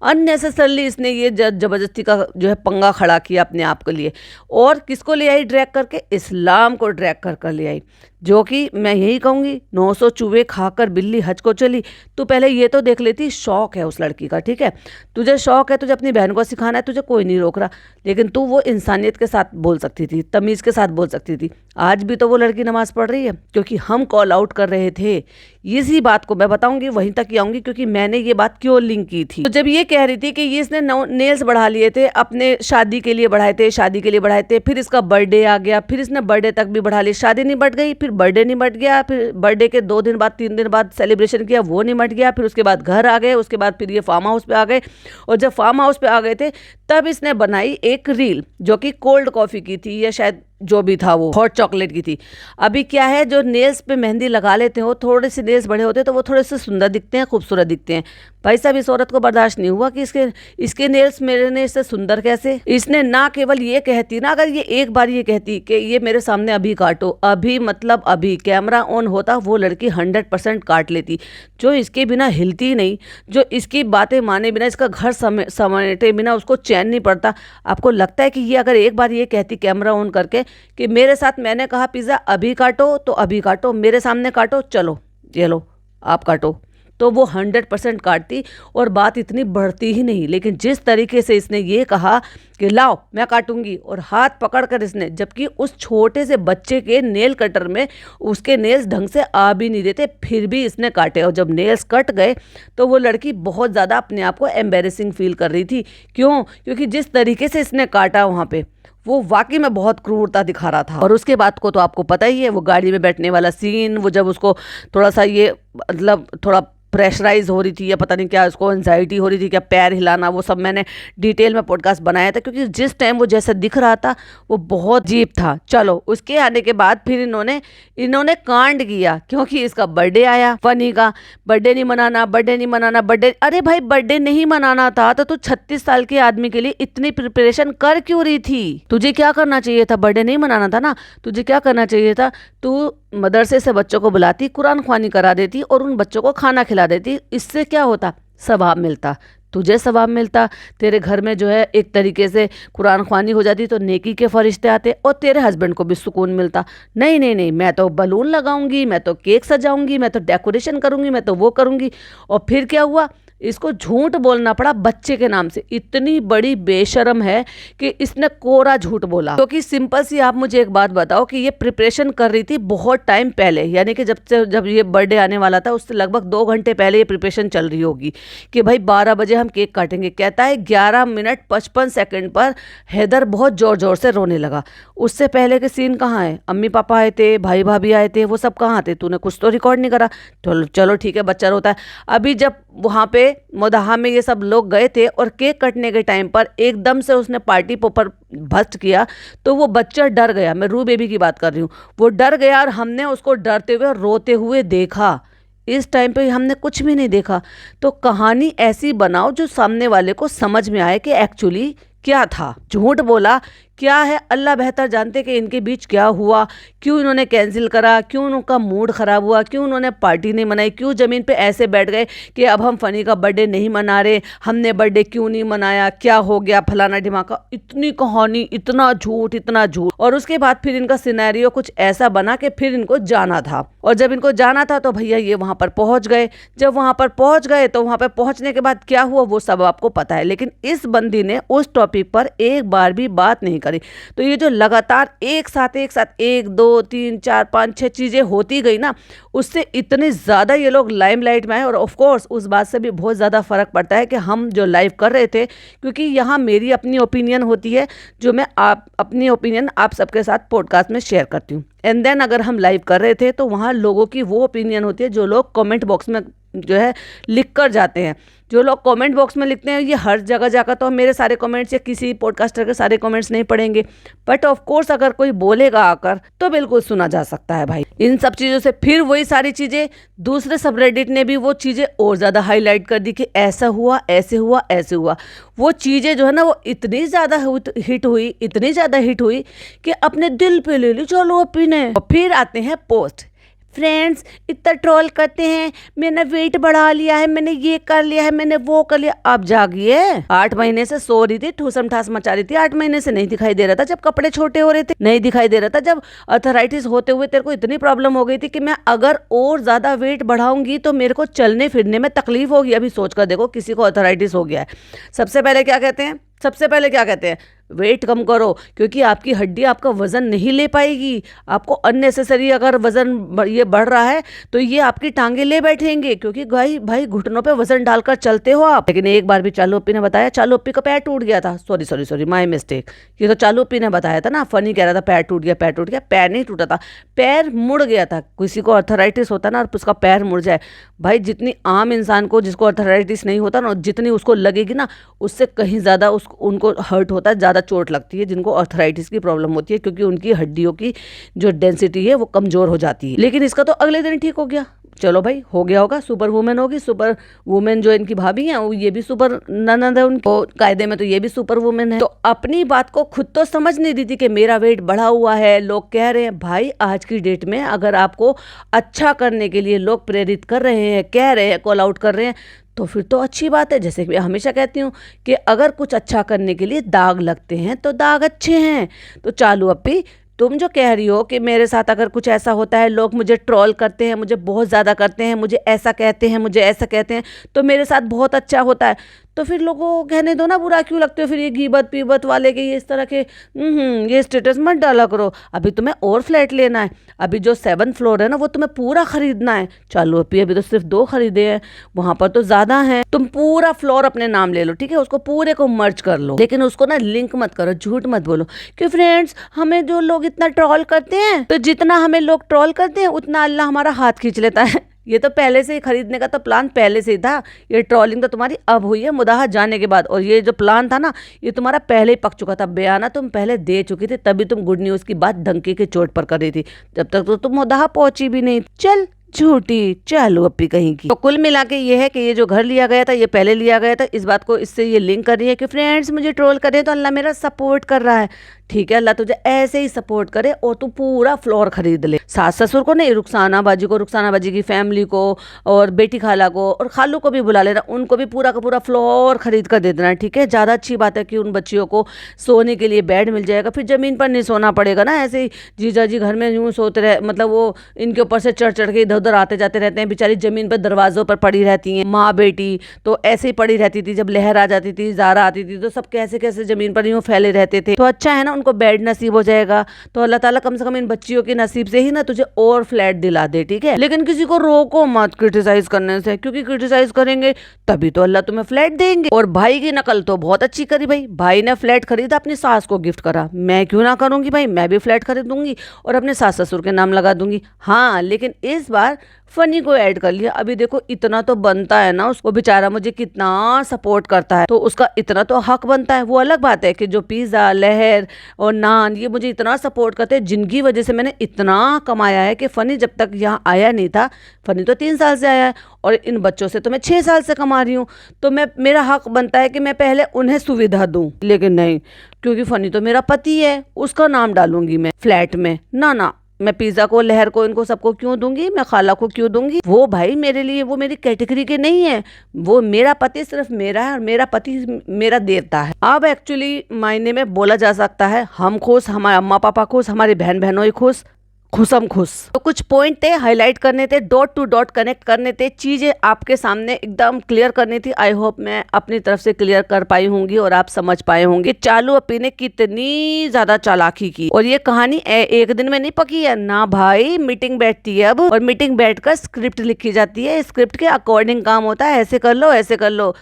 अननेसेसरली इसने ये जबरदस्ती का जो है पंगा खड़ा किया अपने आप के लिए। और किसको ले आई ड्रैग करके? इस्लाम को ड्रैग कर कर ले आई, जो कि मैं यही कहूँगी 900 चूहे खाकर बिल्ली हज को चली। तू पहले ये तो देख लेती, शौक है उस लड़की का, ठीक है, तुझे शौक है, तुझे अपनी बहन को सिखाना है, तुझे कोई नहीं रोक रहा, लेकिन तू वो इंसानियत के साथ बोल सकती थी, तमीज़ के साथ बोल सकती थी। आज भी तो वो लड़की नमाज़ पढ़ रही है, क्योंकि हम कॉल आउट कर रहे थे। इसी बात को मैं बताऊंगी, वहीं तक ही आऊंगी, क्योंकि मैंने ये बात क्यों लिंक की थी। तो जब ये कह रही थी कि ये इसने नेल्स बढ़ा लिए थे, अपने शादी के लिए बढ़ाए थे, शादी के लिए बढ़ाए थे, फिर इसका बर्थडे आ गया, फिर इसने बर्थडे तक भी बढ़ा लिए, शादी नहीं बढ़ गई, फिर बर्थडे नहीं बढ़ गया, फिर बर्थडे के 2 दिन बाद 3 दिन बाद सेलिब्रेशन किया, वो नहीं बढ़ गया, फिर उसके बाद घर आ गए, उसके बाद फिर ये फार्म हाउस पे आ गए। और जब फार्म हाउस पे आ गए थे तब इसने बनाई एक रील, जो कि कोल्ड कॉफ़ी की थी, या शायद जो भी था वो हॉट चॉकलेट की थी। अभी क्या है, जो नेल्स पे मेहंदी लगा लेते हो, थोड़े से नेल्स बड़े होते हैं तो वो थोड़े से सुंदर दिखते हैं, खूबसूरत दिखते हैं। भाई साहब, इस औरत को बर्दाश्त नहीं हुआ कि इसके नेल्स मेरे ने इससे सुंदर कैसे। इसने ना केवल ये कहती ना, अगर ये एक बार ये कहती कि ये मेरे सामने अभी काटो, अभी मतलब अभी कैमरा ऑन होता, वो लड़की 100% काट लेती। जो इसके बिना हिलती नहीं, जो इसकी बातें माने बिना, इसका घर समेटे बिना उसको चैन नहीं पड़ता। आपको लगता है कि ये अगर एक बार ये कहती कैमरा ऑन करके कि मेरे साथ, मैंने कहा पिज़्ज़ा अभी काटो तो अभी काटो, मेरे सामने काटो, चलो ये लो आप काटो, तो वो 100% काटती और बात इतनी बढ़ती ही नहीं। लेकिन जिस तरीके से इसने ये कहा कि लाओ मैं काटूंगी, और हाथ पकड़कर इसने, जबकि उस छोटे से बच्चे के नेल कटर में उसके नेल्स ढंग से आ भी नहीं देते, फिर भी इसने काटे। और जब नेल्स कट गए तो वो लड़की बहुत ज़्यादा अपने आप को एम्बेरेसिंग फील कर रही थी। क्यों? क्योंकि जिस तरीके से इसने काटा वहाँ पे, वो वाकई में बहुत क्रूरता दिखा रहा था। और उसके बाद को तो आपको पता ही है, वो गाड़ी में बैठने वाला सीन, वो जब उसको थोड़ा सा ये मतलब थोड़ा प्रेशराइज हो रही थी, या पता नहीं क्या उसको एंजाइटी हो रही थी, क्या पैर हिलाना, वो सब मैंने डिटेल में पॉडकास्ट बनाया था, क्योंकि जिस टाइम वो जैसा दिख रहा था वो बहुत अजीब था। चलो, उसके आने के बाद फिर इन्होंने कांड किया, क्योंकि इसका बर्थडे आया। फनी का बर्थडे नहीं मनाना, बर्थडे नहीं मनाना, बर्थडे, अरे भाई बर्थडे नहीं मनाना था तो तू 36 साल के आदमी के लिए इतनी प्रिपरेशन कर क्यों रही थी? तुझे क्या करना चाहिए था? बर्थडे नहीं मनाना था ना, तुझे क्या करना चाहिए था? तू मदरसे से बच्चों को बुलाती, कुरान ख्वानी करा देती और उन बच्चों को खाना खिला देती। इससे क्या होता? सवाब मिलता, तुझे सवाब मिलता, तेरे घर में जो है एक तरीके से कुरान ख्वानी हो जाती तो नेकी के फरिश्ते आते, और तेरे हस्बैंड को भी सुकून मिलता। नहीं नहीं नहीं, मैं तो बलून लगाऊंगी, मैं तो केक सजाऊंगी, मैं तो डेकोरेशन करूंगी, मैं तो वो करूंगी। और फिर क्या हुआ? इसको झूठ बोलना पड़ा बच्चे के नाम से। इतनी बड़ी बेशरम है कि इसने कोरा झूठ बोला। क्योंकि सिंपल सी आप मुझे एक बात बताओ कि ये प्रिपरेशन कर रही थी बहुत टाइम पहले, यानी कि जब ये बर्थडे आने वाला था उससे लगभग 2 घंटे पहले ये प्रिपरेशन चल रही होगी कि भाई 12 बजे हम केक काटेंगे। कहता है 11 मिनट 55 सेकंड पर हैदर बहुत जोर जोर से रोने लगा। उससे पहले के सीन कहाँ है? अम्मी पापा आए थे, भाई भाभी आए थे, वो सब कहाँ थे? तूने कुछ तो रिकॉर्ड नहीं करा। चलो ठीक है, बच्चा रोता है। अभी जब वहाँ पे मोदाहा में ये सब लोग गए थे और केक कटने के टाइम पर एकदम से उसने पार्टी पोपर भस्ट किया, तो वो बच्चा डर गया। मैं रू बेबी की बात कर रही हूँ। वो डर गया और हमने उसको डरते हुए और रोते हुए देखा। इस टाइम पे हमने कुछ भी नहीं देखा। तो कहानी ऐसी बनाओ जो सामने वाले को समझ में आए कि एक्चुअली क्या था। झूठ बोला क्या है, अल्लाह बेहतर जानते कि इनके बीच क्या हुआ, क्यों इन्होंने कैंसिल करा, क्यों उनका मूड ख़राब हुआ, क्यों उन्होंने पार्टी नहीं मनाई, क्यों ज़मीन पे ऐसे बैठ गए कि अब हम फ़नी का बर्थडे नहीं मना रहे, हमने बर्थडे क्यों नहीं मनाया, क्या हो गया, फलाना ढिमाका। इतनी कहानी, इतना झूठ, इतना झूठ। और उसके बाद फिर इनका सिनेरियो कुछ ऐसा बना कि फिर इनको जाना था। और जब इनको जाना था तो भैया ये वहाँ पर पहुँच गए। जब वहाँ पर पहुँच गए तो वहाँ पर पहुँचने के बाद क्या हुआ वो सब आपको पता है। लेकिन इस बंदी ने उस टॉपिक पर एक बार भी बात नहीं करी। तो ये जो लगातार एक साथ 1 2 3 4 5 6 चीज़ें होती गई ना, उससे इतने ज़्यादा ये लोग लाइमलाइट में आए। और ऑफ कोर्स उस बात से भी बहुत ज़्यादा फ़र्क पड़ता है कि हम जो लाइव कर रहे थे, क्योंकि यहाँ मेरी अपनी ओपिनियन होती है जो मैं अपनी ओपिनियन आप सबके साथ पॉडकास्ट में शेयर करती हूँ। एंड देन अगर हम लाइव कर रहे थे तो वहाँ लोगों की वो ओपिनियन होती है जो लोग कमेंट बॉक्स में जो है लिख कर जाते हैं। जो लोग कमेंट बॉक्स में लिखते हैं, ये हर जगह जाकर तो हम मेरे सारे कमेंट्स या किसी पॉडकास्टर के सारे कमेंट्स नहीं पढ़ेंगे, बट ऑफ कोर्स अगर कोई बोलेगा आकर तो बिल्कुल सुना जा सकता है भाई। इन सब चीज़ों से फिर वही सारी चीज़ें दूसरे सबरेडिट ने भी वो चीज़ें और ज़्यादा हाईलाइट कर दी कि ऐसा हुआ, ऐसे हुआ, ऐसे हुआ। वो चीज़ें जो है ना वो इतनी ज़्यादा हिट हुई, इतनी ज़्यादा हिट हुई कि अपने दिल पे ले ली, चलो अपने। और फिर आते हैं पोस्ट। फ्रेंड्स इतना ट्रोल करते हैं, मैंने वेट बढ़ा लिया है, मैंने ये कर लिया है, मैंने वो कर लिया। अब जागिए, 8 महीने से सो रही थी, ठूसम ठास मचा रही थी, 8 महीने से नहीं दिखाई दे रहा था, जब कपड़े छोटे हो रहे थे नहीं दिखाई दे रहा था, जब अर्थराइटिस होते हुए तेरे को इतनी प्रॉब्लम हो गई थी कि मैं अगर और ज्यादा वेट बढ़ाऊंगी तो मेरे को चलने फिरने में तकलीफ होगी। अभी सोच कर देखो किसी को अर्थराइटिस हो गया है, सबसे पहले क्या कहते हैं, वेट कम करो, क्योंकि आपकी हड्डी आपका वजन नहीं ले पाएगी। आपको अननेसेसरी अगर वजन ये बढ़ रहा है तो ये आपकी टांगे ले बैठेंगे, क्योंकि भाई घुटनों पे वजन डालकर चलते हो आप। लेकिन एक बार भी चालू अप्पी ने बताया, चालू अप्पी का पैर टूट गया था, सॉरी माय मिस्टेक, ये तो चालू अप्पी ने बताया था ना, फनी कह रहा था पैर टूट गया, पैर नहीं टूटा था, पैर मुड़ गया था। किसी को अर्थराइटिस होता ना और उसका पैर मुड़ जाए, भाई जितनी आम इंसान को जिसको अर्थराइटिस नहीं होता ना, जितनी उसको लगेगी ना, उससे कहीं ज्यादा उनको हर्ट होता है, चोट लगती है जिनको अर्थराइटिस की प्रॉब्लम होती है, क्योंकि उनकी हड्डियों की जो डेंसिटी है वो कमजोर हो जाती है। लेकिन इसका तो अगले दिन ठीक हो गया। चलो भाई, हो गया होगा, सुपर वुमेन होगी। सुपर वुमेन जो इनकी भाभी है, वो ये भी सुपर ननद है उनको, कायदे में तो ये भी सुपर वुमेन है। तो अपनी बात को खुद तो समझ नहीं दी थी कि मेरा वेट बढ़ा हुआ है, लोग कह रहे हैं। भाई आज की डेट में अगर आपको अच्छा करने के लिए लोग प्रेरित कर रहे हैं, कह रहे हैं, कॉल आउट कर रहे हैं, तो फिर तो अच्छी बात है। जैसे कि मैं हमेशा कहती हूँ कि अगर कुछ अच्छा करने के लिए दाग लगते हैं तो दाग अच्छे हैं। तो चालू अप्पी, तुम जो कह रही हो कि मेरे साथ अगर कुछ ऐसा होता है, लोग मुझे ट्रोल करते हैं, मुझे बहुत ज़्यादा करते हैं, मुझे ऐसा कहते हैं, मुझे ऐसा कहते हैं, तो मेरे साथ बहुत अच्छा होता है, तो फिर लोगों को कहने दो ना, बुरा क्यों लगते हो फिर ये गीबत पीबत वाले के, ये इस तरह के ये स्टेटस मत डाला करो। अभी तुम्हें और फ्लैट लेना है, अभी जो 7th फ्लोर है ना वो तुम्हें पूरा खरीदना है। चालू अप्पी अभी तो सिर्फ 2 खरीदे हैं, वहां पर तो ज्यादा है। तुम पूरा फ्लोर अपने नाम ले लो, ठीक है, उसको पूरे को मर्ज कर लो, लेकिन उसको ना लिंक मत करो, झूठ मत बोलो कि फ्रेंड्स हमें जो लोग इतना ट्रोल करते हैं, तो जितना हमें लोग ट्रोल करते हैं उतना अल्लाह हमारा हाथ खींच लेता है। ये तो पहले से ही खरीदने का तो प्लान पहले से ही था, ये ट्रोलिंग तो तुम्हारी अब हुई है मुदाहा जाने के बाद, और ये जो प्लान था ना ये तुम्हारा पहले ही पक चुका था, बयाना तुम पहले दे चुकी थी, तभी तुम गुड न्यूज़ की बात डंके के चोट पर कर रही थी, जब तक तो तुम मुदाहा पहुंची भी नहीं। चल झूठी चालू अप्पी कहीं की। तो कुल मिला के ये है कि ये जो घर लिया गया था ये पहले लिया गया था, इस बात को इससे ये लिंक कर रही है कि फ्रेंड्स मुझे ट्रोल कर रहे हैं तो अल्लाह मेरा सपोर्ट कर रहा है। ठीक है, अल्लाह तुझे ऐसे ही सपोर्ट करे और तू पूरा फ्लोर खरीद ले। सास ससुर को नहीं, रुखसाना बाजी की फैमिली को और बेटी खाला को और खालू को भी बुला लेना, उनको भी पूरा का पूरा फ्लोर खरीद कर दे देना। ठीक है, ज़्यादा अच्छी बात है कि उन बच्चियों को सोने के लिए बेड मिल जाएगा, फिर ज़मीन पर नहीं सोना पड़ेगा ना। ऐसे ही जीजा जी घर में यूँ सोते रहे, मतलब वो इनके ऊपर से चढ़ के इधर उधर आते जाते रहते हैं, बेचारी ज़मीन पर दरवाज़ों पर पड़ी रहती हैं। माँ बेटी तो ऐसे ही पड़ी रहती थी, जब लहर आ जाती थी, ज़ारा आती थी, तो सब कैसे कैसे ज़मीन पर यूँ फैले रहते थे। तो अच्छा है ना, उनको बेड नसीब हो जाएगा, तो अल्लाह ताला कम से कम इन बच्चियों के नसीब से ही ना तुझे और फ्लैट दिला दे। ठीक है, लेकिन किसी को रोको मत क्रिटिसाइज करने से, क्योंकि क्रिटिसाइज करेंगे तभी तो अल्लाह तुम्हें फ्लैट देंगे। और भाई की नकल तो बहुत अच्छी करी, भाई ने फ्लैट खरीदा, अपनी सास को गिफ्ट करा, मैं क्यों ना करूंगी भाई, मैं भी फ्लैट खरीदूंगी और अपने सास ससुर के नाम लगा दूंगी। हाँ, लेकिन इस बार फनी को ऐड कर लिया। अभी देखो इतना तो बनता है ना, उसको बेचारा मुझे कितना सपोर्ट करता है, तो उसका इतना तो हक बनता है। वो अलग बात है कि जो पिज्जा, लहर और नान ये मुझे इतना सपोर्ट करते हैं, जिनकी वजह से मैंने इतना कमाया है कि फनी जब तक यहाँ आया नहीं था, फनी तो 3 साल से आया है और इन बच्चों से तो मैं 6 साल से कमा रही हूँ, तो मेरा हक बनता है कि मैं पहले उन्हें सुविधा दूँ। लेकिन नहीं, क्योंकि फनी तो मेरा पति है, उसका नाम डालूंगी मैं फ्लैट में? ना, मैं पिज्जा को, लहर को, इनको सबको क्यों दूंगी, मैं खाला को क्यों दूंगी? वो भाई मेरे लिए, वो मेरी कैटेगरी के नहीं है, वो मेरा पति सिर्फ मेरा है और मेरा पति मेरा देवता है। अब एक्चुअली मायने में बोला जा सकता है हम खुश, हमारे अम्मा पापा खुश, हमारी बहन बहनों खुश, खुशम खुश। तो कुछ पॉइंट थे, हाईलाइट करने थे, डॉट टू डॉट कनेक्ट करने थे, चीजें आपके सामने एकदम क्लियर करनी थी। आई होप मैं अपनी तरफ से क्लियर कर पाई होंगी और आप समझ पाए होंगे चालू अप्पी ने कितनी ज्यादा चालाकी की। और ये कहानी एक दिन में नहीं पकी है ना भाई, मीटिंग बैठती है अब, और मीटिंग बैठकर स्क्रिप्ट लिखी जाती है, स्क्रिप्ट के अकॉर्डिंग काम होता है, ऐसे कर लो ऐसे कर लो।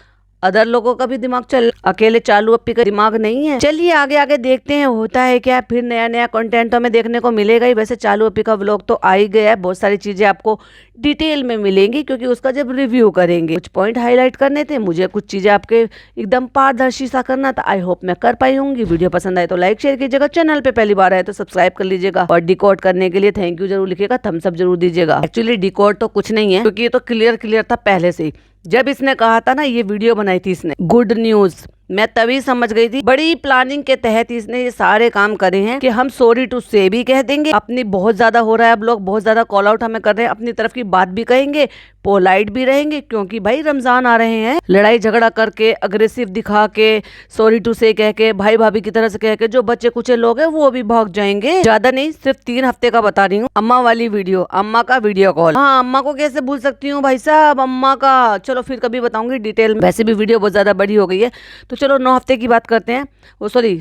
अदर लोगों का भी दिमाग चल, अकेले चालू अप्पी का दिमाग नहीं है। चलिए आगे आगे देखते हैं होता है क्या, फिर नया नया कंटेंट तो हमें देखने को मिलेगा ही। वैसे चालू अप्पी का व्लॉग तो आ ही गया है, बहुत सारी चीजें आपको डिटेल में मिलेंगी क्योंकि उसका जब रिव्यू करेंगे। कुछ पॉइंट हाईलाइट करने थे मुझे, कुछ चीजें आपके एकदम पारदर्शी सा करना था। आई होप मैं कर पाई होंगी। वीडियो पसंद आए तो लाइक शेयर कीजिएगा, चैनल पे पहली बार आए तो सब्सक्राइब कर लीजिएगा, और डिकोड करने के लिए थैंक यू जरूर लिखिएगा, थम्स अप जरूर दीजिएगा। एक्चुअली डिकोड तो कुछ नहीं है, क्योंकि ये तो क्लियर था पहले से ही। जब इसने कहा था ना, ये वीडियो बनाई थी इसने, गुड न्यूज मैं तभी समझ गई थी, बड़ी प्लानिंग के तहत इसने ये सारे काम करे हैं कि हम सॉरी टू से भी कह देंगे, अपनी बहुत ज्यादा हो रहा है, अब लोग बहुत ज्यादा कॉल आउट हमें कर रहे हैं, अपनी तरफ की बात भी कहेंगे, पोलाइट भी रहेंगे, क्योंकि भाई रमजान आ रहे हैं। लड़ाई झगड़ा करके, अग्रेसिव दिखा के, सॉरी टू से कह के, भाई भाभी की तरह से कह के, जो बच्चे कुछ लोग हैं वो भी भाग जाएंगे। ज्यादा नहीं, सिर्फ 3 हफ्ते का बता रही हूँ। अम्मा वाली वीडियो, अम्मा का वीडियो कॉल, हाँ अम्मा को कैसे भूल सकती हूँ भाई साहब, अम्मा का चलो फिर कभी बताऊंगी डिटेल में, वैसे भी वीडियो बहुत ज्यादा बड़ी हो गई है। तो चलो 9 हफ्ते की बात करते हैं, वो सॉरी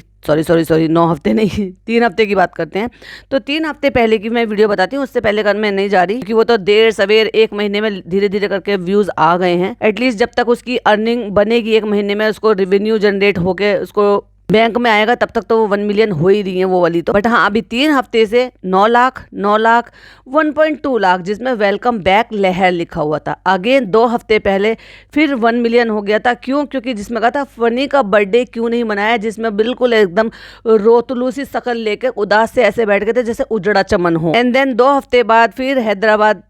9 हफ्ते नहीं 3 हफ्ते की बात करते हैं। तो 3 हफ्ते पहले की मैं वीडियो बताती हूँ, उससे पहले कर मैं नहीं जा रही, क्योंकि वो तो देर सवेर 1 महीने में धीरे धीरे करके व्यूज आ गए हैं। एटलीस्ट जब तक उसकी अर्निंग बनेगी 1 महीने में, उसको रेवेन्यू जनरेट होके उसको बैंक में आएगा, तब तक तो वो 1 मिलियन हो ही रही है वो वाली तो। बट हाँ, अभी 3 हफ्ते से 9 लाख 1.2 लाख, जिसमें वेलकम बैक लहर लिखा हुआ था। अगेन 2 हफ्ते पहले फिर 1 मिलियन हो गया था। क्यों? क्योंकि जिसमें कहा था फनी का बर्थडे क्यों नहीं मनाया, जिसमें बिल्कुल एकदम रोतलू सी शकल लेके उदास से ऐसे बैठ गए थे जैसे उजड़ा चमन हो। एंड देन 2 हफ्ते बाद फिर हैदराबाद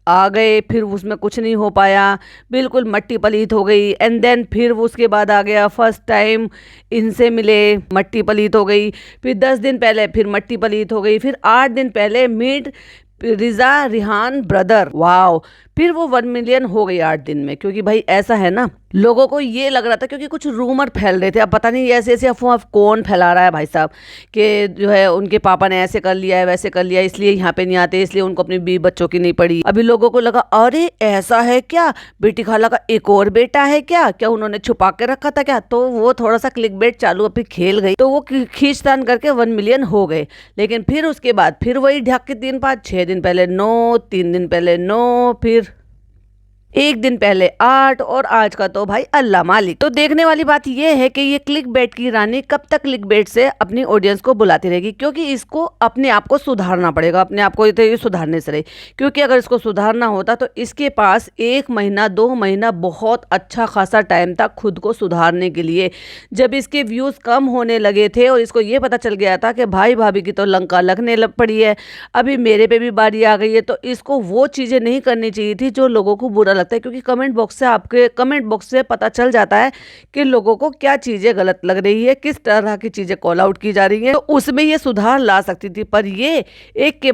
आ गए, फिर उसमें कुछ नहीं हो पाया, बिल्कुल मट्टी पलीत हो गई। एंड देन फिर उसके बाद आ गया फर्स्ट टाइम इनसे मिले, मट्टी पलीत हो गई। फिर 10 दिन पहले फिर मट्टी पलीत हो गई। फिर 8 दिन पहले मीट रिजा रिहान ब्रदर, वाओ, फिर वो 1 मिलियन हो गई 8 दिन में। क्योंकि भाई ऐसा है ना, लोगों को ये लग रहा था, क्योंकि कुछ रूमर फैल रहे थे, अब पता नहीं ऐसे ऐसे अफवाह कौन फैला रहा है भाई साहब, कि जो है उनके पापा ने ऐसे कर लिया है, वैसे कर लिया, इसलिए यहाँ पे नहीं आते, इसलिए उनको अपनी 20 बच्चों की नहीं पड़ी। अभी लोगों को लगा अरे ऐसा है क्या, बेटी खाला का एक और बेटा है क्या, क्या उन्होंने छुपा के रखा था क्या? तो वो थोड़ा सा क्लिक बेट चालू अभी खेल गई, तो वो खींचतान करके 1 मिलियन हो गए। लेकिन फिर उसके बाद फिर वही ढक के 3-5, 6 दिन पहले 9, 3 दिन पहले 9, फिर 1 दिन पहले 8, और आज का तो भाई अल्लाह मालिक। तो देखने वाली बात यह है कि ये क्लिक बेट की रानी कब तक क्लिक बेट से अपनी ऑडियंस को बुलाती रहेगी, क्योंकि इसको अपने आप को सुधारना पड़ेगा, अपने आप को ये सुधारने से रहे। क्योंकि अगर इसको सुधारना होता तो इसके पास 1 महीना 2 महीना बहुत अच्छा खासा टाइम था खुद को सुधारने के लिए। जब इसके व्यूज कम होने लगे थे और इसको ये पता चल गया था कि भाई भाभी की तो लंका लगने लग पड़ी है, अभी मेरे पे भी बारी आ गई है, तो इसको वो चीजें नहीं करनी चाहिए थी जो लोगों को बुरा लगता है। क्योंकि कमेंट बॉक्स से पता चल जाता है कि लोगों को क्या चीजें गलत लग रही है, किस तरह की चीजें कॉल आउट की जा रही है, तो उसमें ये सुधार ला सकती थी। पर ये एक के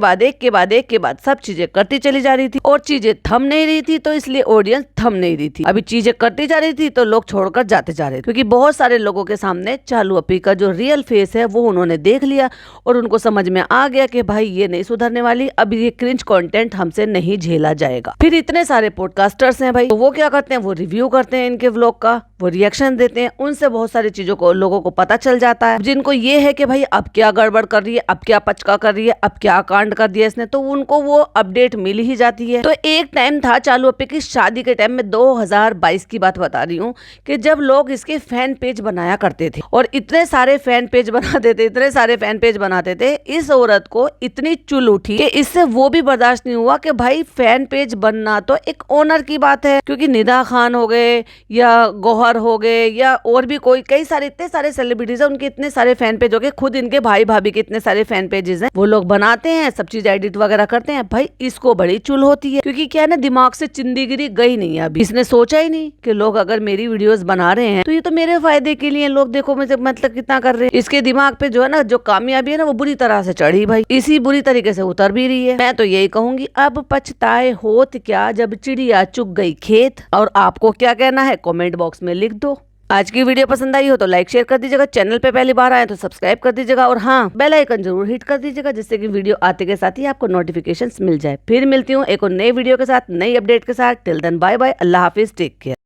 बाद सब चीजें करती चली जा रही थी और चीजें थम नहीं रही थी, तो इसलिए ऑडियंस थम नहीं रही थी। अभी चीजें करती जा रही थी तो लोग छोड़कर जाते जा रहे थे, क्योंकि बहुत सारे लोगों के सामने चालू अपी का जो रियल फेस है वो उन्होंने देख लिया और उनको समझ में आ गया कि भाई ये नहीं सुधरने वाली, अब ये क्रिंज कंटेंट हमसे नहीं झेला जाएगा। फिर इतने सारे पॉडकास्टर्स हैं भाई, तो वो क्या करते हैं, वो रिव्यू करते हैं इनके व्लॉग का, वो रिएक्शन देते हैं, उनसे बहुत सारी चीजों को लोगों को पता चल जाता है। जिनको ये है कि भाई अब क्या गड़बड़ कर रही है, अब क्या पचका कर रही है, अब क्या कांड कर दिया इसने, तो उनको वो अपडेट मिल ही जाती है। तो एक टाइम था चालू अपी की शादी के टाइम में, 2022 की बात बता रही हूँ, कि जब लोग इसके फैन पेज बनाया करते थे और इतने सारे फैन पेज बनाते थे, इस औरत को इतनी चुल उठी कि इससे वो भी बर्दाश्त नहीं हुआ कि भाई फैन पेज बनना तो एक ऑनर की बात है। क्योंकि निदा खान हो गए या गौहर हो गए या और भी कोई कई सारे इतने सारे सेलिब्रिटीज है, उनके इतने सारे फैन पेज हो गए, खुद इनके भाई भाभी के इतने सारे फैन पेजेस हैं, वो लोग बनाते हैं, सब चीज एडिट वगैरह करते हैं। भाई इसको बड़ी चुल होती है, क्योंकि क्या है ना, दिमाग से चिंदीगिरी गई नहीं है अभी। इसने सोचा ही नहीं कि लोग अगर मेरी वीडियोस बना रहे हैं तो ये तो मेरे फायदे के लिए, लोग देखो मुझे मतलब कितना कर रहे हैं। इसके दिमाग पे जो है ना, जो कामयाबी है ना, वो बुरी तरह से चढ़ी भाई, इसी बुरी तरीके से उतर भी रही है। मैं तो यही कहूंगी, अब पछताए होत क्या जब चिड़िया चुग गई खेत। और आपको क्या कहना है कमेंट बॉक्स में लिख दो। आज की वीडियो पसंद आई हो तो लाइक शेयर कर दीजिएगा, चैनल पे पहली बार आए तो सब्सक्राइब कर दीजिएगा, और हाँ बेल आइकन जरूर हिट कर दीजिएगा, जिससे कि वीडियो आते के साथ ही आपको नोटिफिकेशंस मिल जाए। फिर मिलती हूँ एक और नई वीडियो के साथ, नई अपडेट के साथ। टिल देन बाय बाय, अल्लाह हाफिज, टेक केयर।